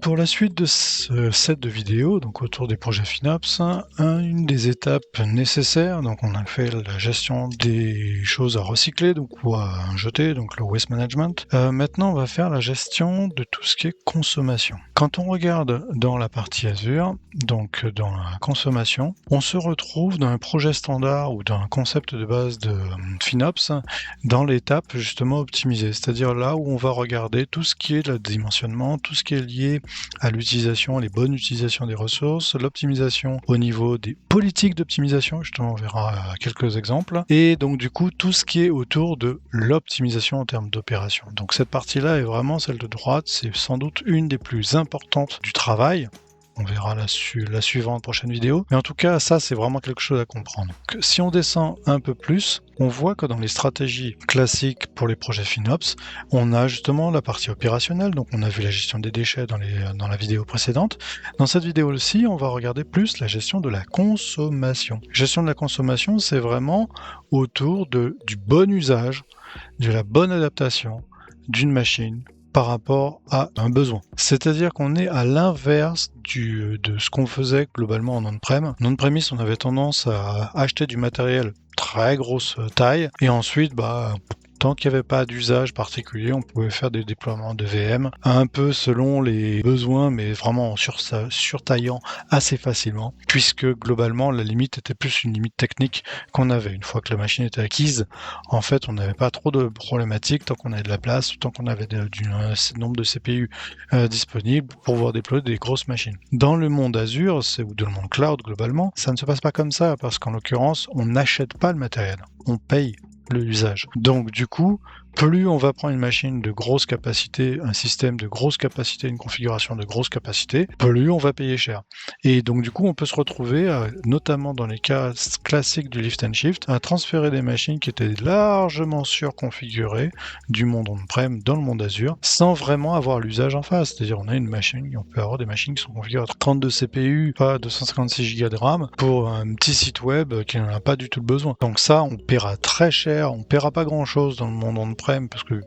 Pour la suite de ce set de vidéos, donc autour des projets FinOps, une des étapes nécessaires, donc on a fait la gestion des choses à recycler, donc ou à jeter, donc le waste management. Maintenant, on va faire la gestion de tout ce qui est consommation. Quand on regarde dans la partie Azure, donc dans la consommation, on se retrouve dans un projet standard ou dans un concept de base de FinOps, dans l'étape justement optimisée, c'est-à-dire là où on va regarder tout ce qui est le dimensionnement, tout ce qui est lié à l'utilisation, les bonnes utilisations des ressources, l'optimisation au niveau des politiques d'optimisation, justement on verra quelques exemples, et donc du coup tout ce qui est autour de l'optimisation en termes d'opération. Donc cette partie-là est vraiment celle de droite, c'est sans doute une des plus importantes du travail. On verra la suivante prochaine vidéo. Mais en tout cas, ça, c'est vraiment quelque chose à comprendre. Donc, si on descend un peu plus, on voit que dans les stratégies classiques pour les projets FinOps, on a justement la partie opérationnelle. Donc, on a vu la gestion des déchets dans la vidéo précédente. Dans cette vidéo aussi, on va regarder plus la gestion de la consommation. Gestion de la consommation, c'est vraiment autour du bon usage, de la bonne adaptation d'une machine par rapport à un besoin. C'est-à-dire qu'on est à l'inverse de ce qu'on faisait globalement en on-prem. En on-premise, on avait tendance à acheter du matériel très grosse taille et ensuite, tant qu'il n'y avait pas d'usage particulier, on pouvait faire des déploiements de VM un peu selon les besoins, mais vraiment en surtaillant assez facilement, puisque globalement, la limite était plus une limite technique qu'on avait. Une fois que la machine était acquise, en fait, on n'avait pas trop de problématiques tant qu'on avait de la place, tant qu'on avait un nombre de CPU disponible pour pouvoir déployer des grosses machines. Dans le monde Azure, ou dans le monde cloud globalement, ça ne se passe pas comme ça, parce qu'en l'occurrence, on n'achète pas le matériel, on paye l'usage. Donc du coup, plus on va prendre une machine de grosse capacité, un système de grosse capacité, une configuration de grosse capacité, plus on va payer cher. Et donc du coup, on peut se retrouver, notamment dans les cas classiques du lift and shift, à transférer des machines qui étaient largement surconfigurées du monde on-prem dans le monde Azure, sans vraiment avoir l'usage en face. C'est-à-dire, on a une machine, on peut avoir des machines qui sont configurées à 32 CPU, pas 256 Go de RAM, pour un petit site web qui n'en a pas du tout besoin. Donc ça, on paiera très cher, on paiera pas grand-chose dans le monde on-prem, parce que,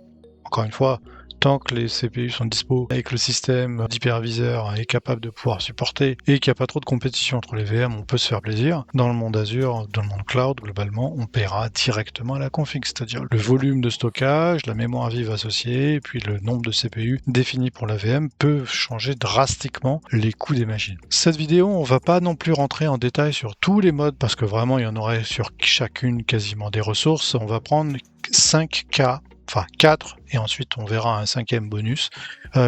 encore une fois, tant que les CPU sont dispo et que le système d'hyperviseur est capable de pouvoir supporter et qu'il n'y a pas trop de compétition entre les VM, on peut se faire plaisir. Dans le monde Azure, dans le monde cloud, globalement, on paiera directement à la config, c'est-à-dire le volume de stockage, la mémoire vive associée, et puis le nombre de CPU défini pour la VM peut changer drastiquement les coûts des machines. Cette vidéo, on va pas non plus rentrer en détail sur tous les modes, parce que vraiment, il y en aurait sur chacune quasiment des ressources. On va prendre 5 cas, enfin 4, et ensuite on verra un 5e bonus,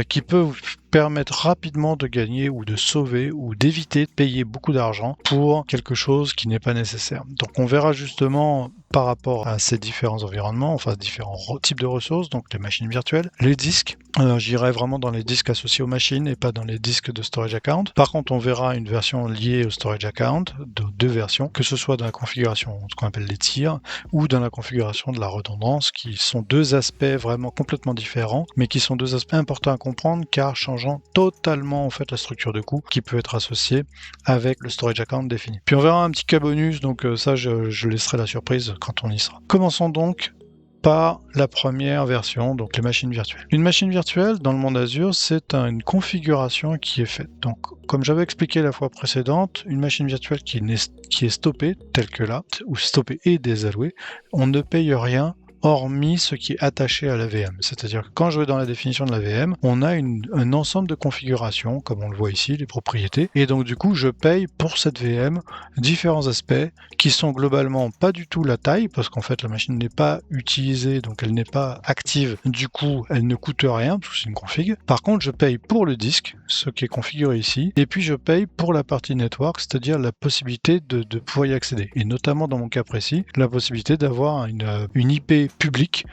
qui peut vous permettre rapidement de gagner ou de sauver ou d'éviter de payer beaucoup d'argent pour quelque chose qui n'est pas nécessaire. Donc on verra justement par rapport à ces différents environnements, enfin différents types de ressources, donc les machines virtuelles, les disques. J'irai vraiment dans les disques associés aux machines et pas dans les disques de storage account. Par contre, on verra une version liée au storage account, deux versions, que ce soit dans la configuration, ce qu'on appelle les tiers, ou dans la configuration de la redondance, qui sont deux aspects vraiment complètement différents, mais qui sont deux aspects importants à comprendre, car changeant totalement en fait la structure de coût qui peut être associée avec le storage account défini. Puis on verra un petit cas bonus, donc ça je laisserai la surprise quand on y sera. Commençons donc par la première version, donc les machines virtuelles. Une machine virtuelle dans le monde Azure, c'est une configuration qui est faite. Donc, comme j'avais expliqué la fois précédente, une machine virtuelle qui est stoppée, telle que là, ou stoppée et désallouée, on ne paye rien hormis ce qui est attaché à la VM. C'est-à-dire que quand je vais dans la définition de la VM, on a un ensemble de configurations, comme on le voit ici, les propriétés, et donc du coup, je paye pour cette VM différents aspects qui sont globalement pas du tout la taille, parce qu'en fait, la machine n'est pas utilisée, donc elle n'est pas active, du coup, elle ne coûte rien, parce que c'est une config. Par contre, je paye pour le disque, ce qui est configuré ici, et puis je paye pour la partie network, c'est-à-dire la possibilité de pouvoir y accéder, et notamment dans mon cas précis, la possibilité d'avoir une IP public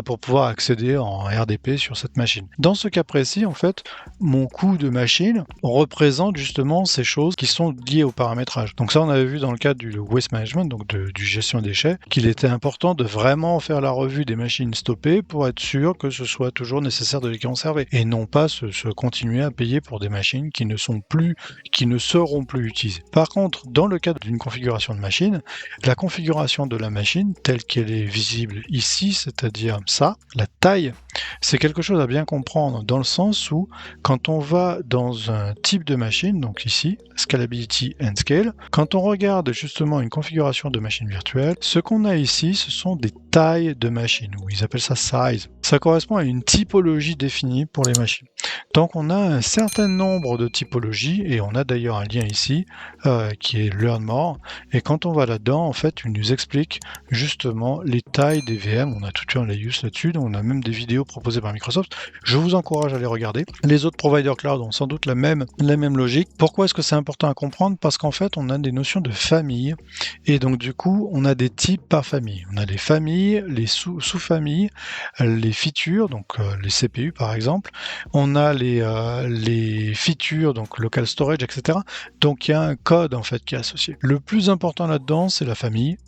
pour pouvoir accéder en RDP sur cette machine. Dans ce cas précis, en fait, mon coût de machine représente justement ces choses qui sont liées au paramétrage. Donc ça, on avait vu dans le cadre du waste management, donc du gestion des déchets, qu'il était important de vraiment faire la revue des machines stoppées pour être sûr que ce soit toujours nécessaire de les conserver et non pas se continuer à payer pour des machines qui ne seront plus utilisées. Par contre, dans le cadre d'une configuration de machine, la configuration de la machine telle qu'elle est visible ici, c'est-à-dire ça, la taille, c'est quelque chose à bien comprendre dans le sens où quand on va dans un type de machine, donc ici, Scalability and Scale, quand on regarde justement une configuration de machine virtuelle, ce qu'on a ici, ce sont des tailles de machines, ou ils appellent ça size. Ça correspond à une typologie définie pour les machines. Donc on a un certain nombre de typologies, et on a d'ailleurs un lien ici qui est Learn More, et quand on va là-dedans, en fait, il nous explique justement les tailles des VM. On a tout un layout là-dessus, donc on a même des vidéos proposées par Microsoft. Je vous encourage à les regarder. Les autres providers cloud ont sans doute la même logique. Pourquoi est-ce que c'est important à comprendre? Parce qu'en fait, on a des notions de famille, et donc du coup, on a des types par famille. On a les familles, les sous-familles, les features, donc les CPU par exemple. On a les features, donc local storage, etc. Donc il y a un code en fait qui est associé. Le plus important là-dedans, c'est la famille.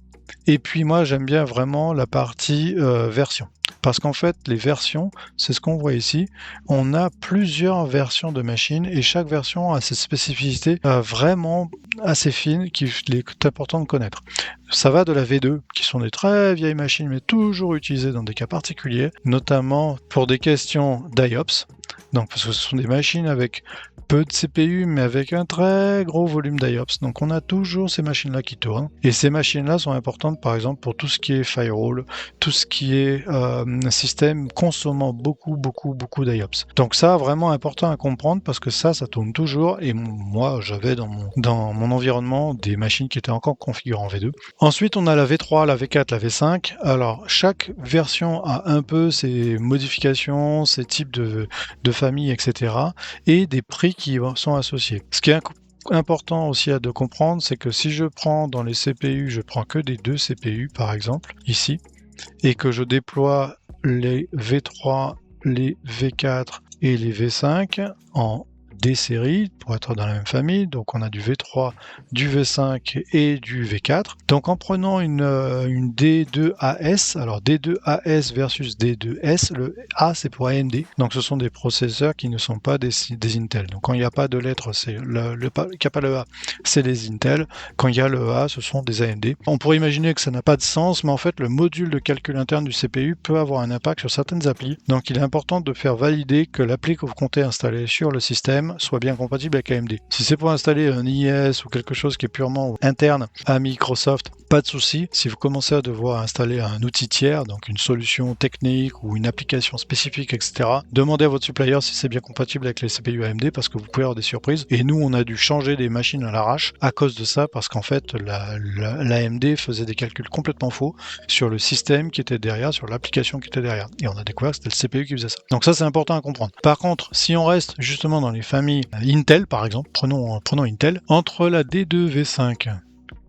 Et puis moi, j'aime bien vraiment la partie version. Parce qu'en fait, les versions, c'est ce qu'on voit ici. On a plusieurs versions de machines et chaque version a ses spécificités vraiment assez fines qu'il est important de connaître. Ça va de la V2, qui sont des très vieilles machines, mais toujours utilisées dans des cas particuliers, notamment pour des questions d'IOPS. Donc, parce que ce sont des machines avec peu de CPU, mais avec un très gros volume d'IOPS. Donc on a toujours ces machines-là qui tournent. Et ces machines-là sont importantes, par exemple, pour tout ce qui est firewall, tout ce qui est système consommant beaucoup d'IOPS. Donc ça, vraiment important à comprendre, parce que ça tourne toujours. Et moi, j'avais dans mon environnement des machines qui étaient encore configurées en V2. Ensuite, on a la V3, la V4, la V5. Alors, chaque version a un peu ses modifications, ses types de famille, etc. et des prix qui sont associés. Ce qui est important aussi à de comprendre, c'est que si je prends dans les CPU, je prends que des 2 CPU par exemple, ici, et que je déploie les V3, les V4 et les V5 en D séries pour être dans la même famille. Donc on a du V3, du V5 et du V4. Donc en prenant une D2AS, alors D2AS versus D2S, le A c'est pour AMD. Donc ce sont des processeurs qui ne sont pas des Intel. Donc quand il n'y a pas de lettres, c'est qu'il n'y a pas le A, c'est les Intel. Quand il y a le A, ce sont des AMD. On pourrait imaginer que ça n'a pas de sens, mais en fait le module de calcul interne du CPU peut avoir un impact sur certaines applis. Donc il est important de faire valider que l'appli que vous comptez installer sur le système soit bien compatible avec AMD. Si c'est pour installer un IS ou quelque chose qui est purement interne à Microsoft, pas de souci. Si vous commencez à devoir installer un outil tiers, donc une solution technique ou une application spécifique, etc., demandez à votre supplier si c'est bien compatible avec les CPU AMD parce que vous pouvez avoir des surprises. Et nous, on a dû changer des machines à l'arrache à cause de ça parce qu'en fait, l'AMD faisait des calculs complètement faux sur le système qui était derrière, sur l'application qui était derrière. Et on a découvert que c'était le CPU qui faisait ça. Donc ça, c'est important à comprendre. Par contre, si on reste justement dans les familles Intel, par exemple, prenons Intel, entre la D2 V5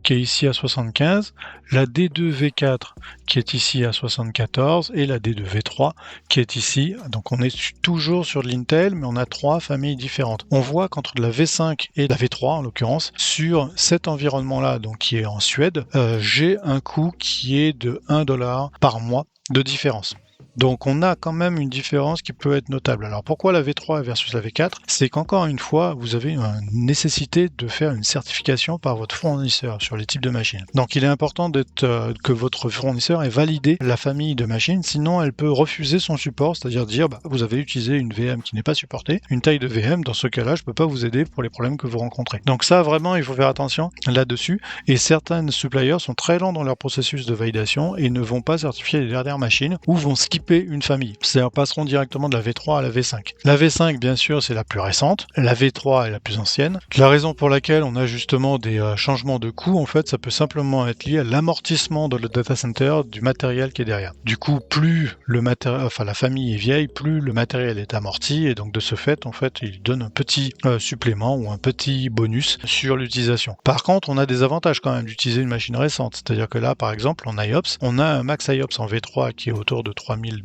qui est ici à 75, la D2 V4 qui est ici à 74 et la D2 V3 qui est ici. Donc on est toujours sur de l'Intel, mais on a 3 familles différentes. On voit qu'entre la V5 et la V3 en l'occurrence, sur cet environnement-là, donc qui est en Suède, j'ai un coût qui est de $1 par mois de différence. Donc on a quand même une différence qui peut être notable. Alors pourquoi la V3 versus la V4? C'est qu'encore une fois, vous avez une nécessité de faire une certification par votre fournisseur sur les types de machines. Donc il est important que votre fournisseur ait validé la famille de machines, sinon elle peut refuser son support, c'est-à-dire dire vous avez utilisé une VM qui n'est pas supportée, une taille de VM, dans ce cas-là je ne peux pas vous aider pour les problèmes que vous rencontrez. Donc ça vraiment il faut faire attention là-dessus, et certains suppliers sont très lents dans leur processus de validation et ne vont pas certifier les dernières machines ou vont skipper une famille. C'est-à-dire passeront directement de la V3 à la V5. La V5, bien sûr, c'est la plus récente. La V3 est la plus ancienne. La raison pour laquelle on a justement des changements de coût, en fait, ça peut simplement être lié à l'amortissement de le data center du matériel qui est derrière. Du coup, plus la famille est vieille, plus le matériel est amorti, et donc de ce fait, en fait, il donne un petit supplément ou un petit bonus sur l'utilisation. Par contre, on a des avantages quand même d'utiliser une machine récente. C'est-à-dire que là, par exemple, en IOPS, on a un max IOPS en V3 qui est autour de 3200.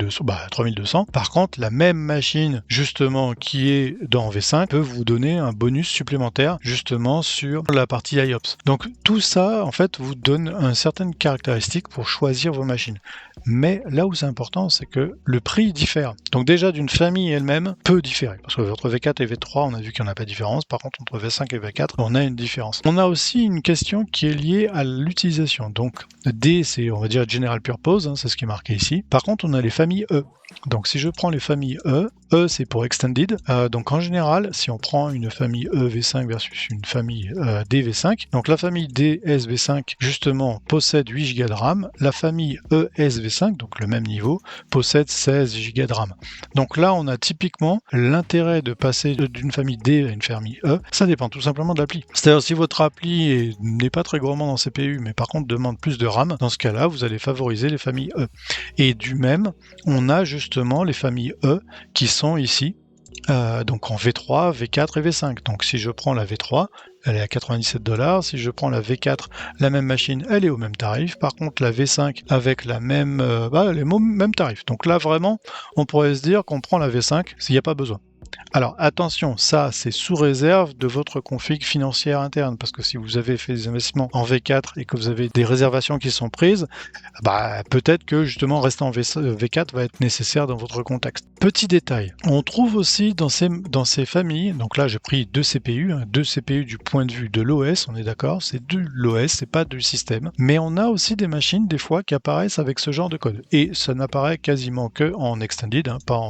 Par contre, la même machine, justement, qui est dans V5, peut vous donner un bonus supplémentaire, justement, sur la partie IOPS. Donc, tout ça, en fait, vous donne une certaine caractéristique pour choisir vos machines. Mais là où c'est important, c'est que le prix diffère. Donc, déjà, d'une famille elle-même peut différer. Parce que votre V4 et V3, on a vu qu'il n'y en a pas de différence. Par contre, entre V5 et V4, on a une différence. On a aussi une question qui est liée à l'utilisation. Donc, D, c'est, on va dire, general purpose, c'est ce qui est marqué ici. Par contre, on a les familles E. Donc si je prends les familles E, E c'est pour Extended. Donc en général, si on prend une famille EV5 versus une famille DV5, donc la famille DSV5 justement possède 8 Go de RAM, la famille ESV5, donc le même niveau, possède 16 Go de RAM. Donc là on a typiquement l'intérêt de passer d'une famille D à une famille E, ça dépend tout simplement de l'appli. C'est-à-dire si votre appli n'est pas très gourmand en CPU, mais par contre demande plus de RAM, dans ce cas-là vous allez favoriser les familles E. Et du même, on a justement les familles E qui sont ici, donc en V3, V4 et V5. Donc si je prends la V3, elle est à 97$. Si je prends la V4, la même machine, elle est au même tarif. Par contre, la V5 avec la même, elle est au même tarif. Donc là, vraiment, on pourrait se dire qu'on prend la V5 s'il n'y a pas besoin. Alors attention, ça c'est sous réserve de votre config financière interne, parce que si vous avez fait des investissements en V4 et que vous avez des réservations qui sont prises, peut-être que justement rester en V4 va être nécessaire dans votre contexte. Petit détail, on trouve aussi dans ces familles, donc là j'ai pris deux CPU du point de vue de l'OS, on est d'accord, c'est de l'OS, c'est pas du système, mais on a aussi des machines des fois qui apparaissent avec ce genre de code, et ça n'apparaît quasiment que en Extended, pas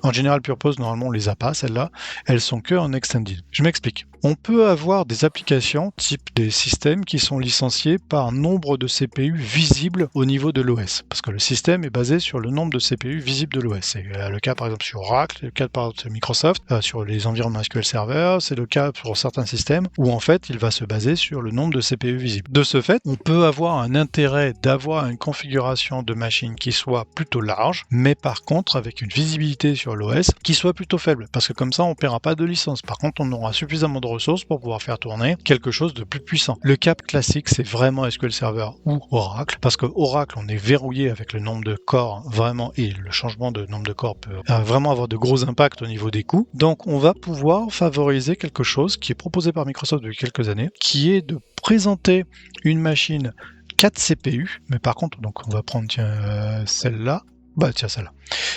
en General Purpose, normalement on les a pas, celles-là, elles sont que en Extended. Je m'explique. On peut avoir des applications type des systèmes qui sont licenciés par nombre de CPU visibles au niveau de l'OS, parce que le système est basé sur le nombre de CPU visibles de l'OS. C'est le cas par exemple sur Oracle, c'est le cas par exemple sur Microsoft, sur les environnements SQL Server, c'est le cas pour certains systèmes où en fait il va se baser sur le nombre de CPU visibles. De ce fait, on peut avoir un intérêt d'avoir une configuration de machine qui soit plutôt large, mais par contre avec une visibilité sur l'OS qui soit plutôt faible, parce que comme ça on ne paiera pas de licence. Par contre, on aura suffisamment de ressources pour pouvoir faire tourner quelque chose de plus puissant. Le cas classique, c'est vraiment SQL Server ou Oracle, parce que Oracle, on est verrouillé avec le nombre de corps vraiment, et le changement de nombre de corps peut vraiment avoir de gros impacts au niveau des coûts. Donc, on va pouvoir favoriser quelque chose qui est proposé par Microsoft depuis quelques années, qui est de présenter une machine 4 CPU, mais par contre, donc on va prendre celle-là. Celle-là.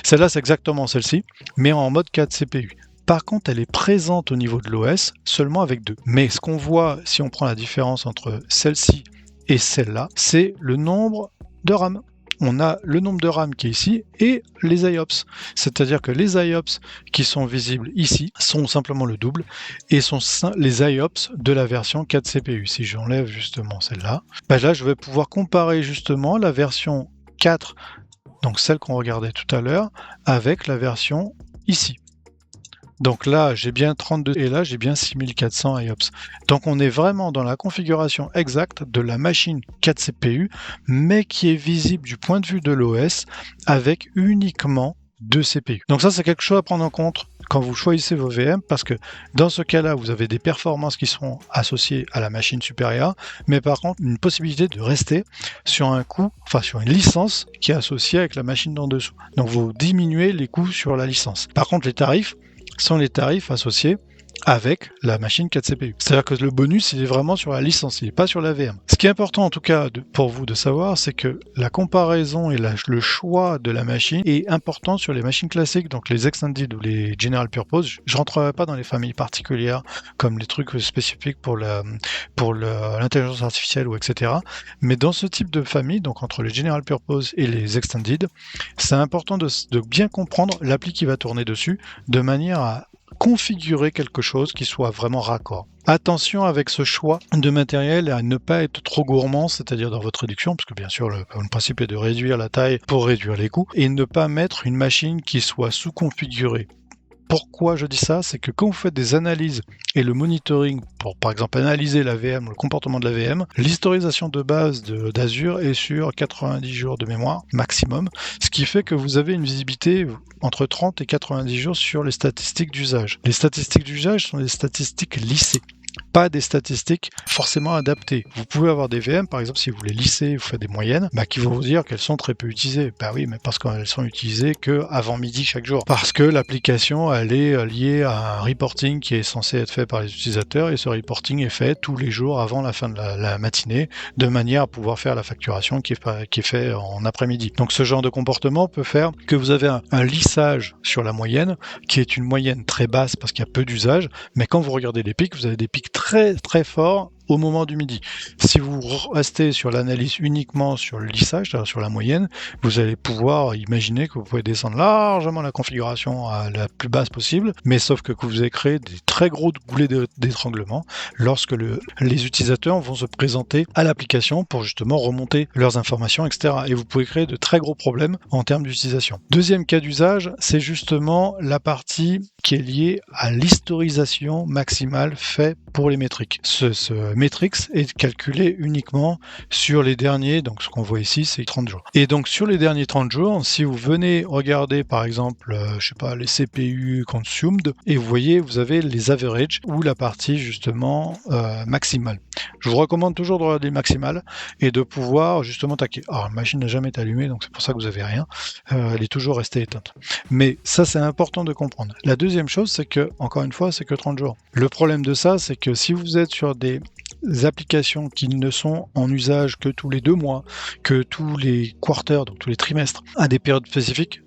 Celle-là, c'est exactement celle-ci, mais en mode 4 CPU. Par contre, elle est présente au niveau de l'OS seulement avec 2. Mais ce qu'on voit, si on prend la différence entre celle-ci et celle-là, c'est le nombre de RAM. On a le nombre de RAM qui est ici et les IOPS. C'est-à-dire que les IOPS qui sont visibles ici sont simplement le double et sont les IOPS de la version 4 CPU. Si j'enlève justement celle-là, là je vais pouvoir comparer justement la version 4, donc celle qu'on regardait tout à l'heure, avec la version ici. Donc là, j'ai bien 32 et là, j'ai bien 6400 IOPS. Donc on est vraiment dans la configuration exacte de la machine 4 CPU, mais qui est visible du point de vue de l'OS avec uniquement 2 CPU. Donc ça, c'est quelque chose à prendre en compte quand vous choisissez vos VM, parce que dans ce cas-là, vous avez des performances qui sont associées à la machine supérieure, mais par contre, une possibilité de rester sur un coût, sur une licence qui est associée avec la machine d'en dessous. Donc vous diminuez les coûts sur la licence. Par contre, les tarifs sont les tarifs associés avec la machine 4 CPU. C'est-à-dire que le bonus, il est vraiment sur la licence, il n'est pas sur la VM. Ce qui est important en tout cas pour vous de savoir, c'est que la comparaison et le choix de la machine est important sur les machines classiques, donc les Extended ou les General Purpose. Je ne rentrerai pas dans les familles particulières, comme les trucs spécifiques pour l'intelligence artificielle ou etc. Mais dans ce type de famille, donc entre les General Purpose et les Extended, c'est important de bien comprendre l'appli qui va tourner dessus, de manière à configurer quelque chose qui soit vraiment raccord. Attention avec ce choix de matériel à ne pas être trop gourmand, c'est-à-dire dans votre réduction, parce que bien sûr le principe est de réduire la taille pour réduire les coûts, et ne pas mettre une machine qui soit sous-configurée. Pourquoi je dis ça? C'est que quand vous faites des analyses et le monitoring pour par exemple analyser la VM, le comportement de la VM, l'historisation de base d'Azure est sur 90 jours de mémoire maximum, ce qui fait que vous avez une visibilité entre 30 et 90 jours sur les statistiques d'usage. Les statistiques d'usage sont des statistiques lissées, pas des statistiques forcément adaptées. Vous pouvez avoir des VM, par exemple, si vous les lissez, vous faites des moyennes, qui vont vous dire qu'elles sont très peu utilisées. Oui, mais parce qu'elles sont utilisées qu'avant midi chaque jour. Parce que l'application, elle est liée à un reporting qui est censé être fait par les utilisateurs, et ce reporting est fait tous les jours avant la fin de la matinée, de manière à pouvoir faire la facturation qui est fait en après-midi. Donc ce genre de comportement peut faire que vous avez un lissage sur la moyenne, qui est une moyenne très basse parce qu'il y a peu d'usage, mais quand vous regardez les pics, vous avez des pics très très forts au moment du midi. Si vous restez sur l'analyse uniquement sur le lissage, c'est-à-dire sur la moyenne, vous allez pouvoir imaginer que vous pouvez descendre largement la configuration à la plus basse possible, mais sauf que vous avez créé des très gros goulets d'étranglement lorsque les utilisateurs vont se présenter à l'application pour justement remonter leurs informations, etc. Et vous pouvez créer de très gros problèmes en termes d'utilisation. Deuxième cas d'usage, c'est justement la partie qui est liée à l'historisation maximale faite pour les métriques. Ce métriques est calculé uniquement sur les derniers, donc ce qu'on voit ici, c'est 30 jours. Et donc sur les derniers 30 jours, si vous venez regarder par exemple, je sais pas, les CPU consumed, et vous voyez, vous avez les averages ou la partie justement maximale. Je vous recommande toujours de regarder le maximal et de pouvoir justement taquer. Alors la machine n'a jamais été allumée, donc c'est pour ça que vous avez rien. Elle est toujours restée éteinte. Mais ça, c'est important de comprendre. La deuxième chose, c'est que, encore une fois, c'est que 30 jours. Le problème de ça, c'est que si vous êtes sur des applications qui ne sont en usage que tous les 2 mois, que tous les quarters, donc tous les trimestres, à des périodes spécifiques,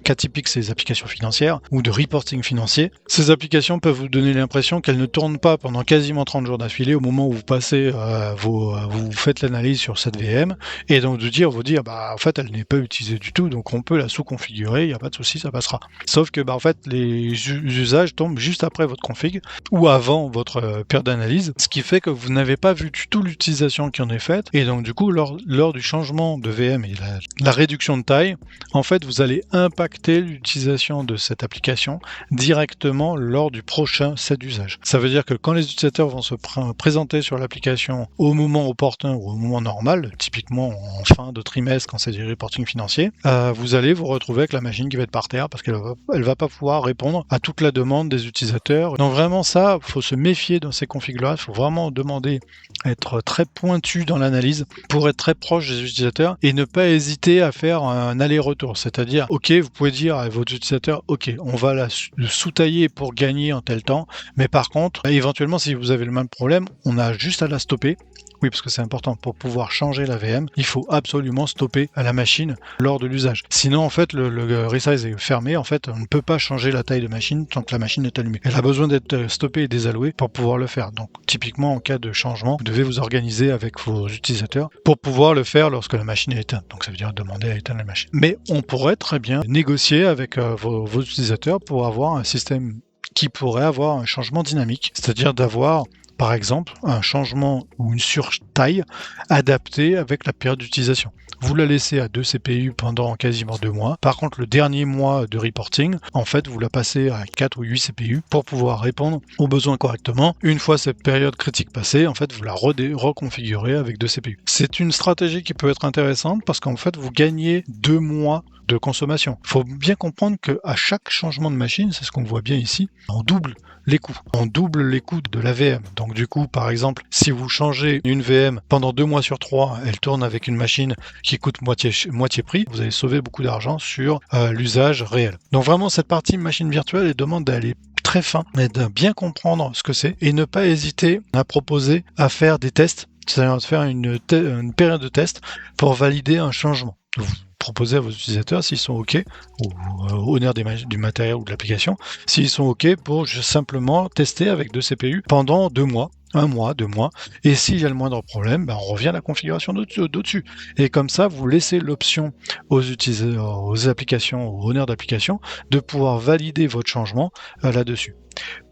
cas typique, c'est les applications financières ou de reporting financier. Ces applications peuvent vous donner l'impression qu'elles ne tournent pas pendant quasiment 30 jours d'affilée au moment où vous passez vous faites l'analyse sur cette VM et donc vous dire bah en fait elle n'est pas utilisée du tout, donc on peut la sous-configurer, il n'y a pas de souci, ça passera. Sauf que bah en fait les usages tombent juste après votre config ou avant votre période d'analyse, ce qui fait que vous n'avez pas vu du tout l'utilisation qui en est faite et donc du coup lors du changement de VM et la réduction de taille, en fait vous allez impacter l'utilisation de cette application directement lors du prochain set d'usage. Ça veut dire que quand les utilisateurs vont se présenter sur l'application au moment opportun ou au moment normal, typiquement en fin de trimestre quand c'est du reporting financier, vous allez vous retrouver avec la machine qui va être par terre parce qu'elle va pas pouvoir répondre à toute la demande des utilisateurs. Donc vraiment ça, il faut se méfier dans ces configs-là, il faut vraiment demander à être très pointu dans l'analyse pour être très proche des utilisateurs et ne pas hésiter à faire un aller-retour, c'est-à-dire ok, vous pouvez dire à votre utilisateur, ok, on va le sous-tailler pour gagner en tel temps, mais par contre, éventuellement, si vous avez le même problème, on a juste à la stopper. Oui, parce que c'est important, pour pouvoir changer la VM, il faut absolument stopper à la machine lors de l'usage. Sinon, en fait, le resize est fermé, en fait, on ne peut pas changer la taille de machine tant que la machine est allumée. Elle a besoin d'être stoppée et désallouée pour pouvoir le faire. Donc, typiquement, en cas de changement, vous devez vous organiser avec vos utilisateurs pour pouvoir le faire lorsque la machine est éteinte. Donc, ça veut dire demander à éteindre la machine. Mais on pourrait très bien négocier avec vos utilisateurs pour avoir un système qui pourrait avoir un changement dynamique, c'est-à-dire d'avoir par exemple, un changement ou une surtaille adaptée avec la période d'utilisation. Vous la laissez à 2 CPU pendant quasiment 2 mois. Par contre, le dernier mois de reporting, en fait, vous la passez à 4 ou 8 CPU pour pouvoir répondre aux besoins correctement. Une fois cette période critique passée, en fait, vous la reconfigurez avec 2 CPU. C'est une stratégie qui peut être intéressante parce qu'en fait, vous gagnez 2 mois de consommation. Il faut bien comprendre qu'à chaque changement de machine, c'est ce qu'on voit bien ici, on double les coûts. On double les coûts de la VM. Donc du coup, par exemple, si vous changez une VM pendant 2 mois sur 3, elle tourne avec une machine qui coûte moitié prix, vous allez sauver beaucoup d'argent sur l'usage réel. Donc vraiment, cette partie machine virtuelle, elle demande d'aller très fin, mais de bien comprendre ce que c'est et ne pas hésiter à proposer à faire des tests, c'est-à-dire de faire une période de test pour valider un changement. Vous proposez à vos utilisateurs s'ils sont OK, ou honneur du matériel ou de l'application, s'ils sont OK pour simplement tester avec 2 CPU pendant 2 mois. 1 mois, 2 mois, et s'il y a le moindre problème, on revient à la configuration d'au-dessus. Et comme ça, vous laissez l'option aux utilisateurs, aux applications, aux honneurs d'application, de pouvoir valider votre changement là-dessus.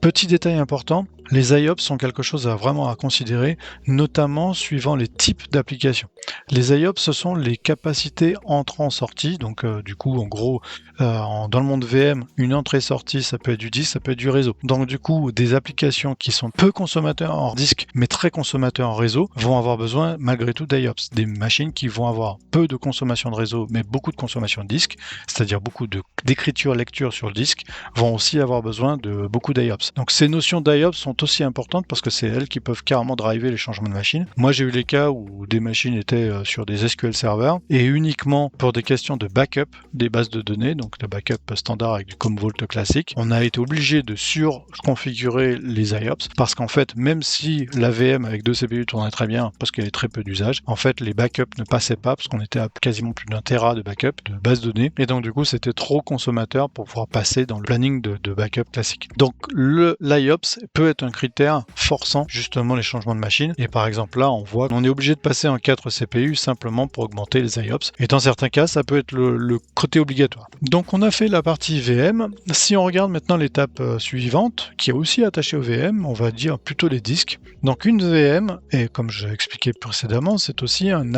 Petit détail important, les IOPS sont quelque chose vraiment à considérer, notamment suivant les types d'applications. Les IOPS, ce sont les capacités entrant-sortie, donc du coup, en gros, dans le monde VM, une entrée-sortie, ça peut être du disque, ça peut être du réseau. Donc du coup, des applications qui sont peu consommateurs en disque, mais très consommateurs en réseau, vont avoir besoin malgré tout d'IOPS. Des machines qui vont avoir peu de consommation de réseau, mais beaucoup de consommation de disque, c'est-à-dire beaucoup d'écriture-lecture sur le disque, vont aussi avoir besoin de beaucoup d'IOPS. Donc ces notions d'IOPS sont aussi importantes parce que c'est elles qui peuvent carrément driver les changements de machine. Moi, j'ai eu les cas où des machines étaient sur des SQL serveurs et uniquement pour des questions de backup des bases de données, donc le backup standard avec du Commvault classique, on a été obligé de surconfigurer les IOPS parce qu'en fait, même si la VM avec 2 CPU tournait très bien parce qu'il y avait très peu d'usage, en fait, les backups ne passaient pas parce qu'on était à quasiment plus d'1 Tera de backup de bases de données et donc du coup, c'était trop consommateur pour pouvoir passer dans le planning de backup classique. Donc l'IOPS peut être un critère forçant justement les changements de machine. Et par exemple là, on voit qu'on est obligé de passer en 4 CPU simplement pour augmenter les IOPS. Et dans certains cas, ça peut être le côté obligatoire. Donc on a fait la partie VM. Si on regarde maintenant l'étape suivante, qui est aussi attachée au VM, on va dire plutôt les disques. Donc une VM, et comme je l'ai expliqué précédemment, c'est aussi un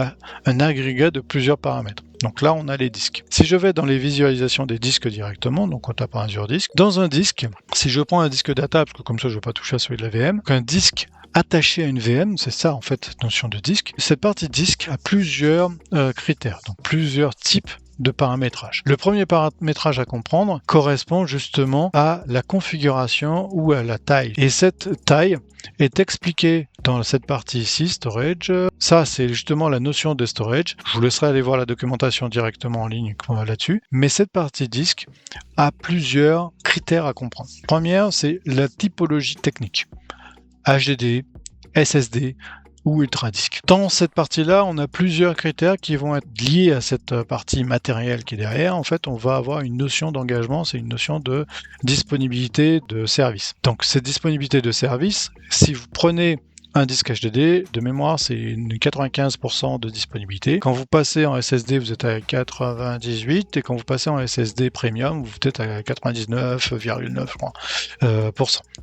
agrégat de plusieurs paramètres. Donc là, on a les disques. Si je vais dans les visualisations des disques directement, donc on tape un sur disque, dans un disque, si je prends un disque data, parce que comme ça je ne vais pas toucher à celui de la VM, qu'un disque attaché à une VM, c'est ça en fait la notion de disque, cette partie disque a plusieurs critères, donc plusieurs types de paramétrage. Le premier paramétrage à comprendre correspond justement à la configuration ou à la taille. Et cette taille est expliquée dans cette partie ici, storage. Ça, c'est justement la notion de storage. Je vous laisserai aller voir la documentation directement en ligne là-dessus. Mais cette partie disque a plusieurs critères à comprendre. Première, c'est la typologie technique. HDD, SSD, ou ultra-disque. Dans cette partie-là, on a plusieurs critères qui vont être liés à cette partie matérielle qui est derrière. En fait, on va avoir une notion d'engagement, c'est une notion de disponibilité de service. Donc, cette disponibilité de service, si vous prenez un disque HDD, de mémoire, c'est une 95% de disponibilité. Quand vous passez en SSD, vous êtes à 98, et quand vous passez en SSD Premium, vous êtes à 99,9, je crois,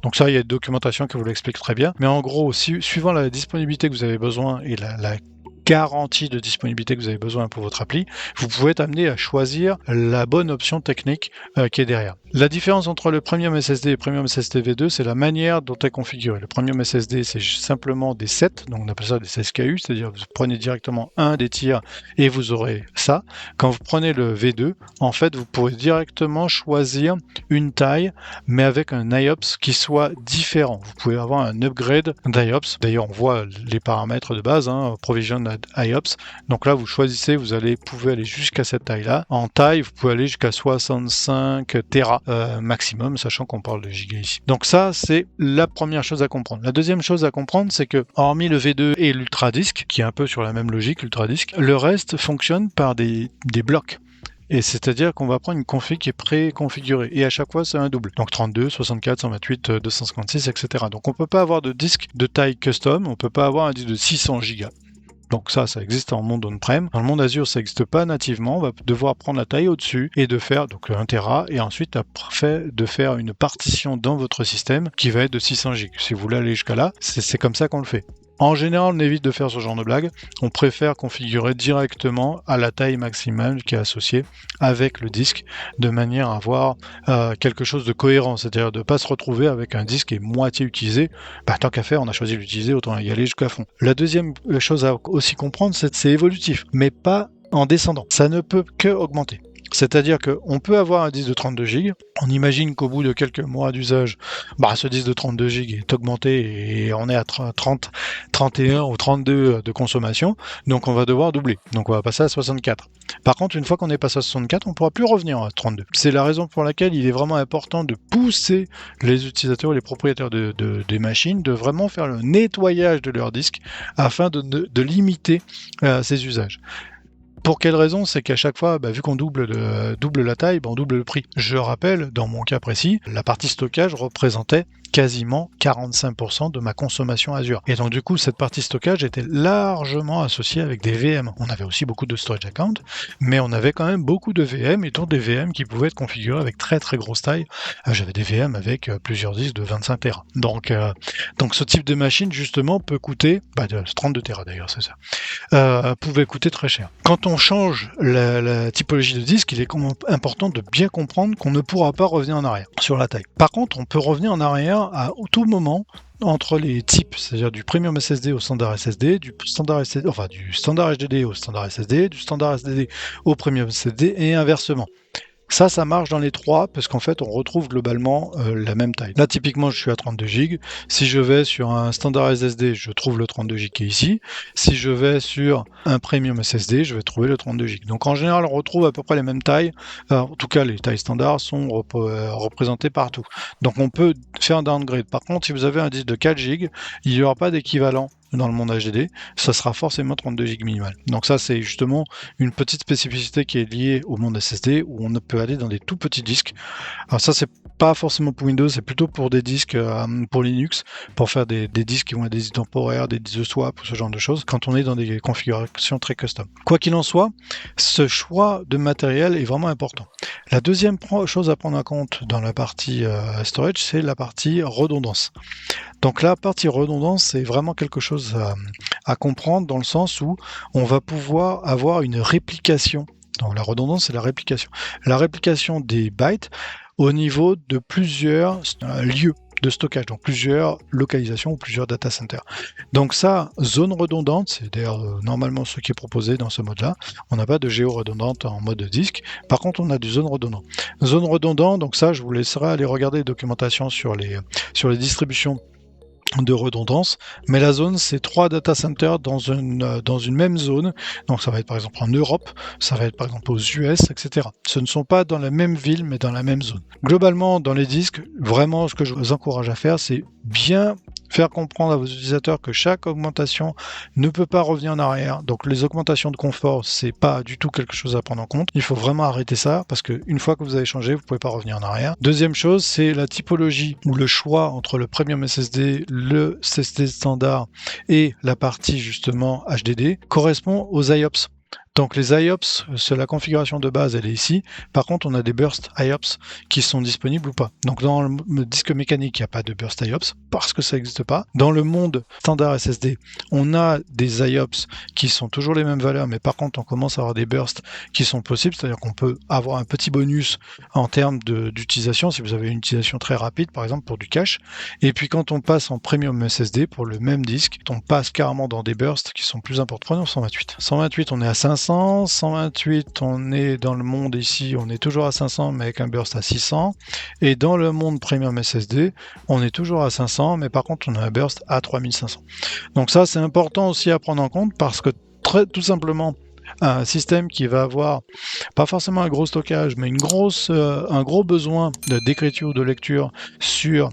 Donc ça, il y a une documentation qui vous l'explique très bien. Mais en gros, suivant la disponibilité que vous avez besoin et la garantie de disponibilité que vous avez besoin pour votre appli, vous pouvez être amené à choisir la bonne option technique qui est derrière. La différence entre le Premium SSD et le Premium SSD V2, c'est la manière dont est configuré. Le Premium SSD, c'est simplement des sets, donc on appelle ça des SKU, c'est-à-dire que vous prenez directement un des tiers et vous aurez ça. Quand vous prenez le V2, en fait, vous pourrez directement choisir une taille, mais avec un IOPS qui soit différent. Vous pouvez avoir un upgrade d'IOPS. D'ailleurs, on voit les paramètres de base, Provision IOPS. Donc là, vous choisissez, vous pouvez aller jusqu'à cette taille-là. En taille, vous pouvez aller jusqu'à 65 Tera maximum, sachant qu'on parle de giga ici. Donc ça, c'est la première chose à comprendre. La deuxième chose à comprendre, c'est que hormis le V2 et l'ultra-disque, qui est un peu sur la même logique, l'ultra-disque, le reste fonctionne par des blocs. Et c'est-à-dire qu'on va prendre une config qui est pré-configurée. Et à chaque fois, c'est un double. Donc 32, 64, 128, 256, etc. Donc on ne peut pas avoir de disque de taille custom, on ne peut pas avoir un disque de 600 Go. Donc ça existe en monde on-prem. Dans le monde Azure, ça n'existe pas nativement. On va devoir prendre la taille au-dessus et de faire donc 1 Tera et ensuite après de faire une partition dans votre système qui va être de 600 Go. Si vous voulez aller jusqu'à là, c'est comme ça qu'on le fait. En général, on évite de faire ce genre de blague. On préfère configurer directement à la taille maximale qui est associée avec le disque, de manière à avoir quelque chose de cohérent, c'est-à-dire de ne pas se retrouver avec un disque qui est moitié utilisé. Tant qu'à faire, on a choisi de l'utiliser, autant y aller jusqu'à fond. La deuxième chose à aussi comprendre, c'est que c'est évolutif, mais pas en descendant. Ça ne peut que augmenter. C'est-à-dire qu'on peut avoir un disque de 32 Go, on imagine qu'au bout de quelques mois d'usage, ce disque de 32 Go est augmenté et on est à 30, 31 ou 32 de consommation, donc on va devoir doubler. Donc on va passer à 64. Par contre, une fois qu'on est passé à 64, on ne pourra plus revenir à 32. C'est la raison pour laquelle il est vraiment important de pousser les utilisateurs et les propriétaires des machines de vraiment faire le nettoyage de leur disque afin de limiter ces usages. Pour quelle raison? C'est qu'à chaque fois, vu qu'on double la taille, on double le prix. Je rappelle, dans mon cas précis, la partie stockage représentait quasiment 45% de ma consommation Azure. Et donc du coup, cette partie stockage était largement associée avec des VM. On avait aussi beaucoup de storage account, mais on avait quand même beaucoup de VM, et donc des VM qui pouvaient être configurés avec très très grosse taille. J'avais des VM avec plusieurs disques de 25 Tera. Donc ce type de machine, justement, peut coûter, 32 Tera d'ailleurs, c'est ça, pouvait coûter très cher. Quand on change la typologie de disque, il est important de bien comprendre qu'on ne pourra pas revenir en arrière sur la taille. Par contre, on peut revenir en arrière à tout moment entre les types, c'est-à-dire du Premium SSD au standard SSD, du standard HDD au standard SSD, du standard SSD au Premium SSD et inversement. Ça marche dans les trois parce qu'en fait, on retrouve globalement la même taille. Là, typiquement, je suis à 32 Go. Si je vais sur un standard SSD, je trouve le 32 Go qui est ici. Si je vais sur un Premium SSD, je vais trouver le 32 Go. Donc, en général, on retrouve à peu près les mêmes tailles. En tout cas, les tailles standards sont représentées partout. Donc, on peut faire un downgrade. Par contre, si vous avez un disque de 4 Go, il n'y aura pas d'équivalent dans le monde HDD, ça sera forcément 32 Go minimal. Donc ça, c'est justement une petite spécificité qui est liée au monde SSD, où on peut aller dans des tout petits disques. Alors ça, c'est pas forcément pour Windows, c'est plutôt pour des disques pour Linux, pour faire des disques qui vont être des disques temporaires, des disques de swap, ou ce genre de choses, quand on est dans des configurations très custom. Quoi qu'il en soit, ce choix de matériel est vraiment important. La deuxième chose à prendre en compte dans la partie storage, c'est la partie redondance. Donc la partie redondance, c'est vraiment quelque chose à comprendre dans le sens où on va pouvoir avoir une réplication. Donc la redondance, c'est la réplication. La réplication des bytes au niveau de plusieurs lieux de stockage, donc plusieurs localisations ou plusieurs data centers. Donc ça, zone redondante, c'est d'ailleurs normalement ce qui est proposé dans ce mode-là. On n'a pas de géo-redondante en mode disque. Par contre, on a du zone redondant. Zone redondant, donc ça, je vous laisserai aller regarder les documentations sur les distributions de redondance, mais la zone, c'est 3 data centers dans une même zone. Donc ça va être par exemple en Europe, ça va être par exemple aux US, etc. Ce ne sont pas dans la même ville, mais dans la même zone. Globalement, dans les disques, vraiment, ce que je vous encourage à faire, c'est bien faire comprendre à vos utilisateurs que chaque augmentation ne peut pas revenir en arrière. Donc les augmentations de confort, c'est pas du tout quelque chose à prendre en compte. Il faut vraiment arrêter ça parce qu'une fois que vous avez changé, vous pouvez pas revenir en arrière. Deuxième chose, c'est la typologie ou le choix entre le Premium SSD, le SSD standard et la partie justement HDD correspond aux IOPS. Donc les IOPS, c'est la configuration de base, elle est ici. Par contre, on a des burst IOPS qui sont disponibles ou pas. Donc dans le disque mécanique, il n'y a pas de burst IOPS parce que ça n'existe pas. Dans le monde standard SSD, on a des IOPS qui sont toujours les mêmes valeurs, mais par contre, on commence à avoir des bursts qui sont possibles, c'est-à-dire qu'on peut avoir un petit bonus en termes d'utilisation, si vous avez une utilisation très rapide, par exemple pour du cache. Et puis quand on passe en Premium SSD, pour le même disque, on passe carrément dans des bursts qui sont plus importants. Prenons 128. 128, on est à 500. 128, on est dans le monde ici, on est toujours à 500, mais avec un burst à 600. Et dans le monde Premium SSD, on est toujours à 500, mais par contre, on a un burst à 3500. Donc ça, c'est important aussi à prendre en compte parce que tout simplement, un système qui va avoir pas forcément un gros stockage, mais un gros besoin d'écriture ou de lecture sur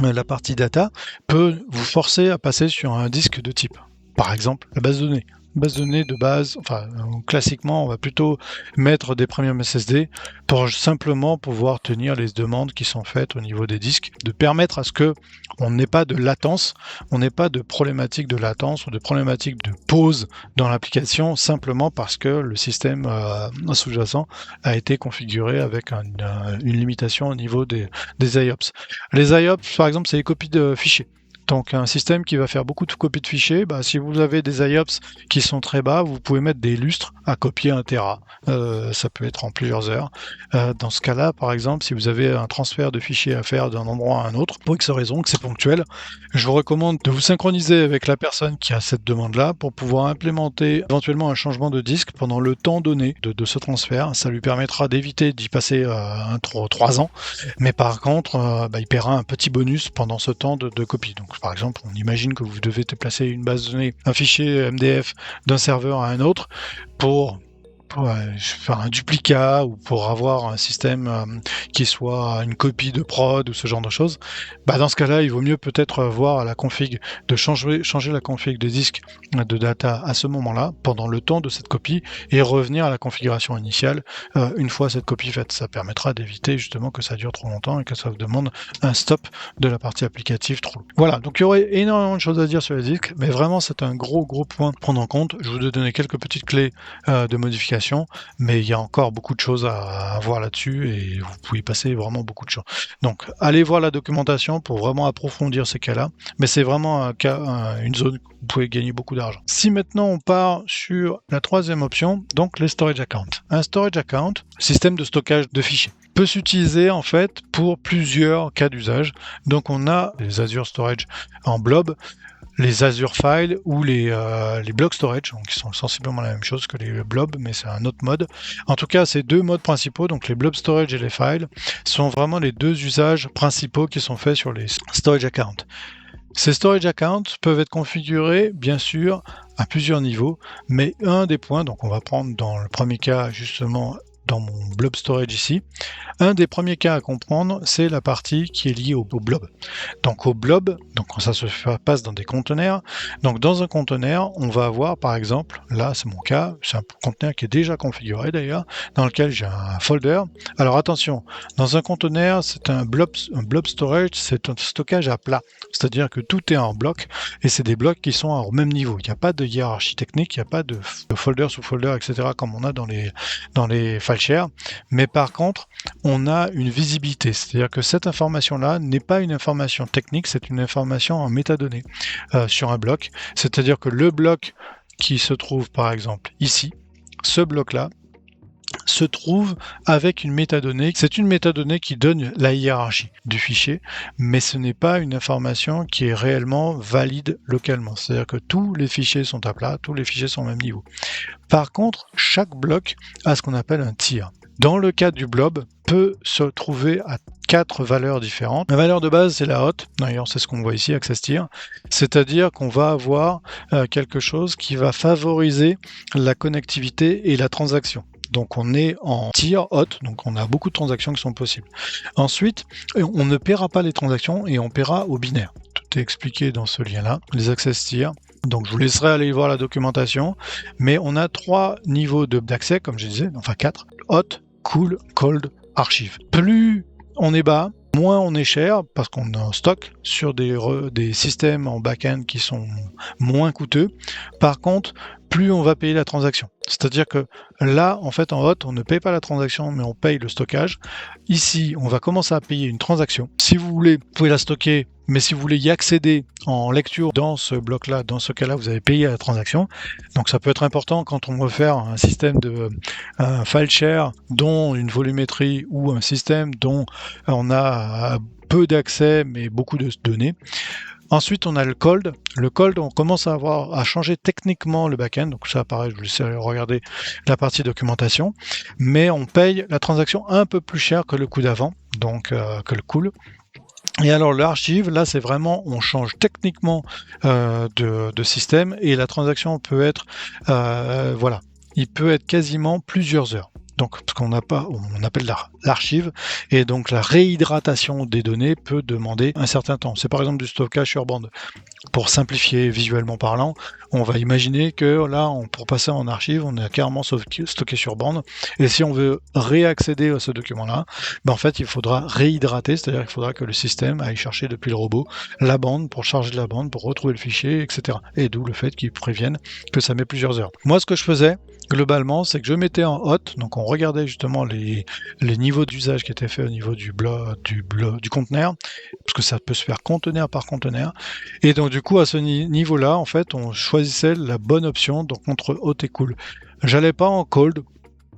la partie data peut vous forcer à passer sur un disque de type, par exemple, la base de données. Base de données de base, enfin classiquement on va plutôt mettre des premium SSD pour simplement pouvoir tenir les demandes qui sont faites au niveau des disques, de permettre à ce que on n'ait pas de latence, on n'ait pas de problématique de latence ou de problématique de pause dans l'application simplement parce que le système sous-jacent a été configuré avec une limitation au niveau des IOPS. Les IOPS par exemple c'est les copies de fichiers. Donc un système qui va faire beaucoup de copies de fichiers, si vous avez des IOPS qui sont très bas, vous pouvez mettre des lustres à copier 1 Tera. Ça peut être en plusieurs heures. Dans ce cas-là, par exemple, si vous avez un transfert de fichiers à faire d'un endroit à un autre, pour X raison, que c'est ponctuel, je vous recommande de vous synchroniser avec la personne qui a cette demande-là pour pouvoir implémenter éventuellement un changement de disque pendant le temps donné de ce transfert. Ça lui permettra d'éviter d'y passer 3 ans, mais par contre, il paiera un petit bonus pendant ce temps de copie. Donc, par exemple, on imagine que vous devez déplacer une base de données, un fichier MDF d'un serveur à un autre pour faire un duplicat ou pour avoir un système qui soit une copie de prod ou ce genre de choses, dans ce cas-là, il vaut mieux peut-être voir la config, de changer la config des disques de data à ce moment-là, pendant le temps de cette copie, et revenir à la configuration initiale une fois cette copie faite. Ça permettra d'éviter justement que ça dure trop longtemps et que ça vous demande un stop de la partie applicative trop long. Voilà, donc il y aurait énormément de choses à dire sur les disques, mais vraiment c'est un gros point à prendre en compte. Je vous ai donné quelques petites clés de modification, mais il y a encore beaucoup de choses à voir là-dessus et vous pouvez passer vraiment beaucoup de choses. Donc allez voir la documentation pour vraiment approfondir ces cas-là, mais c'est vraiment une zone où vous pouvez gagner beaucoup d'argent. Si maintenant on part sur la troisième option, donc les storage accounts. Un storage account, système de stockage de fichiers, peut s'utiliser en fait pour plusieurs cas d'usage. Donc on a les Azure Storage en blob, les Azure Files ou les block storage, donc qui sont sensiblement la même chose que les blobs, mais c'est un autre mode. En tout cas, ces deux modes principaux, donc les blob storage et les files, sont vraiment les deux usages principaux qui sont faits sur les storage accounts. Ces storage accounts peuvent être configurés, bien sûr, à plusieurs niveaux, mais un des points, donc on va prendre dans le premier cas justement dans mon blob storage ici. Un des premiers cas à comprendre, c'est la partie qui est liée au blob. Donc au blob, donc ça se passe dans des conteneurs. Donc dans un conteneur, on va avoir par exemple, là c'est mon cas, c'est un conteneur qui est déjà configuré d'ailleurs, dans lequel j'ai un folder. Alors attention, dans un conteneur, c'est un blob storage, c'est un stockage à plat. C'est-à-dire que tout est en bloc et c'est des blocs qui sont au même niveau. Il n'y a pas de hiérarchie technique, il n'y a pas de folder sous folder, etc. comme on a dans les file share. Mais par contre, on a une visibilité, c'est-à-dire que cette information-là n'est pas une information technique, c'est une information en métadonnées sur un bloc, c'est-à-dire que le bloc qui se trouve par exemple ici, ce bloc-là, se trouve avec une métadonnée. C'est une métadonnée qui donne la hiérarchie du fichier, mais ce n'est pas une information qui est réellement valide localement. C'est-à-dire que tous les fichiers sont à plat, tous les fichiers sont au même niveau. Par contre, chaque bloc a ce qu'on appelle un tier. Dans le cas du blob, peut se trouver à 4 valeurs différentes. La valeur de base, c'est la hot. D'ailleurs, c'est ce qu'on voit ici, access tier. C'est-à-dire qu'on va avoir quelque chose qui va favoriser la connectivité et la transaction. Donc on est en tier hot, donc on a beaucoup de transactions qui sont possibles. Ensuite, on ne paiera pas les transactions et on paiera au binaire. Tout est expliqué dans ce lien-là, les access tiers. Donc je vous laisserai aller voir la documentation, mais on a 3 niveaux d'accès, comme je disais, enfin 4. Hot, cool, cold, archive. Plus on est bas, moins on est cher, parce qu'on est en stock sur des systèmes en back-end qui sont moins coûteux. Par contre, plus on va payer la transaction. C'est-à-dire que là, en fait, en hot, on ne paye pas la transaction, mais on paye le stockage. Ici, on va commencer à payer une transaction. Si vous voulez, vous pouvez la stocker, mais si vous voulez y accéder en lecture dans ce bloc-là, dans ce cas-là, vous avez payé la transaction. Donc ça peut être important quand on veut faire un système de file share, dont une volumétrie, ou un système dont on a peu d'accès, mais beaucoup de données. Ensuite, on a le cold. Le cold, on commence à changer techniquement le backend. Donc ça, pareil, je vous laisse regarder la partie documentation. Mais on paye la transaction un peu plus cher que le coup d'avant, donc que le cool. Et alors l'archive, là c'est vraiment, on change techniquement de système et la transaction peut être, voilà, il peut être quasiment plusieurs heures. Donc, parce qu'on n'a pas, on appelle l'archive, et donc la réhydratation des données peut demander un certain temps. C'est par exemple du stockage sur bande. Pour simplifier visuellement parlant, on va imaginer que là, pour passer en archive, on est carrément stocké sur bande. Et si on veut réaccéder à ce document-là, ben en fait, il faudra réhydrater, c'est-à-dire qu'il faudra que le système aille chercher depuis le robot la bande pour charger de la bande, pour retrouver le fichier, etc. Et d'où le fait qu'ils préviennent que ça met plusieurs heures. Moi, ce que je faisais, globalement, c'est que je mettais en hot, donc on regardait justement les niveaux d'usage qui étaient faits au niveau du conteneur, parce que ça peut se faire conteneur par conteneur. Et donc du coup, à ce niveau-là, en fait, on choisissait la bonne option, donc entre hot et cool. J'allais pas en cold,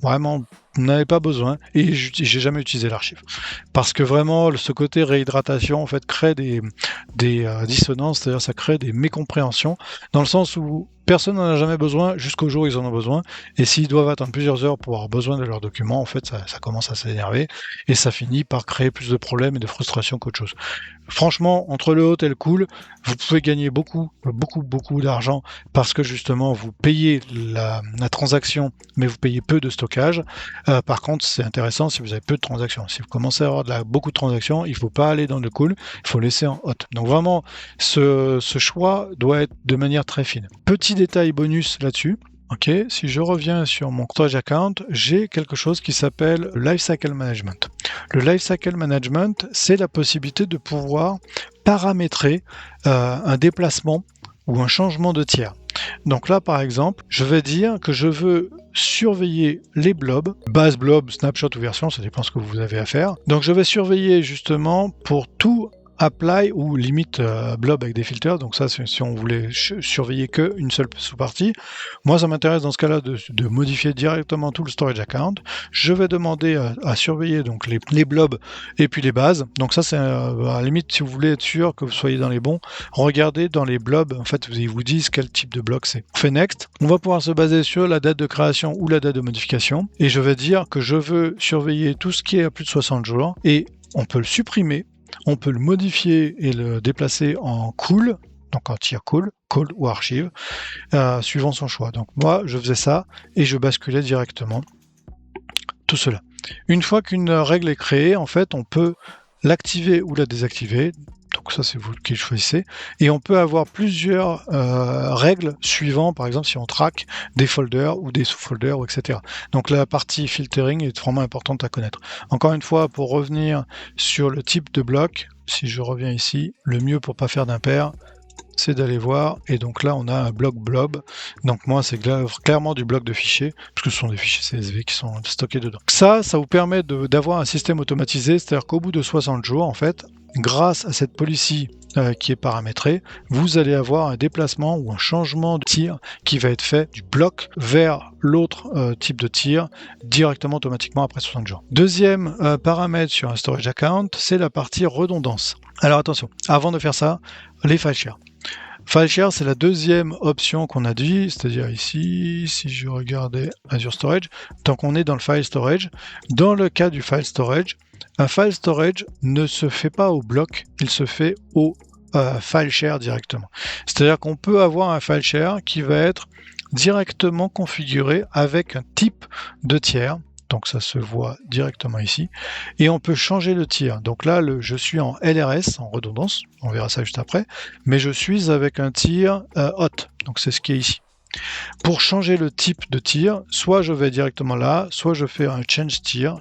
vraiment, on n'avait pas besoin, et j'ai jamais utilisé l'archive. Parce que vraiment, ce côté réhydratation, en fait, crée des dissonances, c'est-à-dire ça crée des mécompréhensions, dans le sens où personne n'en a jamais besoin jusqu'au jour où ils en ont besoin, et s'ils doivent attendre plusieurs heures pour avoir besoin de leurs documents, en fait, ça commence à s'énerver, et ça finit par créer plus de problèmes et de frustration qu'autre chose. Franchement, entre le hot et le cool, vous pouvez gagner beaucoup d'argent, parce que justement, vous payez la transaction, mais vous payez peu de stockage. Par contre, c'est intéressant si vous avez peu de transactions. Si vous commencez à avoir beaucoup de transactions, il ne faut pas aller dans le cool, il faut laisser en hot. Donc vraiment, ce choix doit être de manière très fine. Petit détail bonus là-dessus. Ok, si je reviens sur mon storage account, j'ai quelque chose qui s'appelle Lifecycle Management. Le Lifecycle Management, c'est la possibilité de pouvoir paramétrer un déplacement ou un changement de tiers. Donc là, par exemple, je vais dire que je veux surveiller les blobs, base blob, snapshot ou version, ça dépend ce que vous avez à faire. Donc je vais surveiller justement pour tout apply ou limite blob avec des filters. Donc ça, c'est si on voulait surveiller qu'une seule sous-partie. Moi, ça m'intéresse dans ce cas-là de modifier directement tout le storage account. Je vais demander à surveiller donc les blobs et puis les bases. Donc ça, c'est à la limite, si vous voulez être sûr que vous soyez dans les bons, regardez dans les blobs. En fait, ils vous disent quel type de bloc c'est. On fait next. On va pouvoir se baser sur la date de création ou la date de modification. Et je vais dire que je veux surveiller tout ce qui est à plus de 60 jours. Et on peut le supprimer. On peut le modifier et le déplacer en cool, donc en tier cool, cold ou archive, suivant son choix. Donc moi, je faisais ça et je basculais directement tout cela. Une fois qu'une règle est créée, en fait, on peut l'activer ou la désactiver. Donc ça, c'est vous qui le choisissez. Et on peut avoir plusieurs règles suivant, par exemple, si on traque des folders ou des sous-folders, etc. Donc la partie filtering est vraiment importante à connaître. Encore une fois, pour revenir sur le type de bloc, si je reviens ici, le mieux pour pas faire d'impair, c'est d'aller voir, et donc là on a un bloc blob, donc moi c'est clairement du bloc de fichiers, parce que ce sont des fichiers CSV qui sont stockés dedans. Ça vous permet d'avoir un système automatisé, c'est-à-dire qu'au bout de 60 jours, en fait, grâce à cette policy qui est paramétrée, vous allez avoir un déplacement ou un changement de tir qui va être fait du bloc vers l'autre type de tir directement automatiquement après 60 jours. Deuxième paramètre sur un storage account, c'est la partie redondance. Alors attention, avant de faire ça, les file shares. File share, c'est la deuxième option qu'on a dit, c'est-à-dire ici, si je regardais Azure Storage, tant qu'on est dans le file storage, dans le cas du file storage, un file storage ne se fait pas au bloc, il se fait au file share directement. C'est-à-dire qu'on peut avoir un file share qui va être directement configuré avec un type de tiers. Donc ça se voit directement ici. Et on peut changer le tir. Donc là, je suis en LRS, en redondance, on verra ça juste après, mais je suis avec un tir hot. Donc c'est ce qui est ici. Pour changer le type de tir, soit je vais directement là, soit je fais un change tir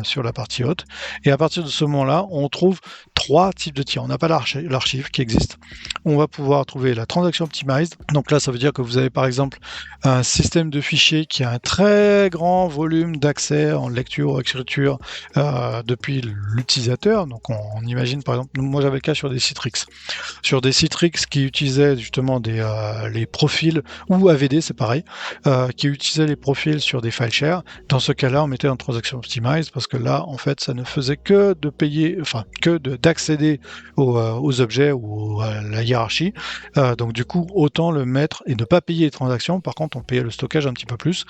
sur la partie haute. Et à partir de ce moment-là, on trouve 3 types de tirs. On n'a pas l'archive qui existe. On va pouvoir trouver la transaction optimized. Donc là, ça veut dire que vous avez par exemple un système de fichiers qui a un très grand volume d'accès en lecture ou écriture depuis l'utilisateur. Donc on imagine par exemple, moi j'avais le cas sur des Citrix. Sur des Citrix qui utilisaient justement les profils, ou AVD c'est pareil, qui utilisaient les profils sur des file share. Dans ce cas-là, on mettait en transaction optimized parce que là, en fait, ça ne faisait que de payer, enfin, que d'accéder aux objets ou à la hiérarchie. Donc du coup, autant le mettre et ne pas payer les transactions. Par contre, on payait le stockage un petit peu plus.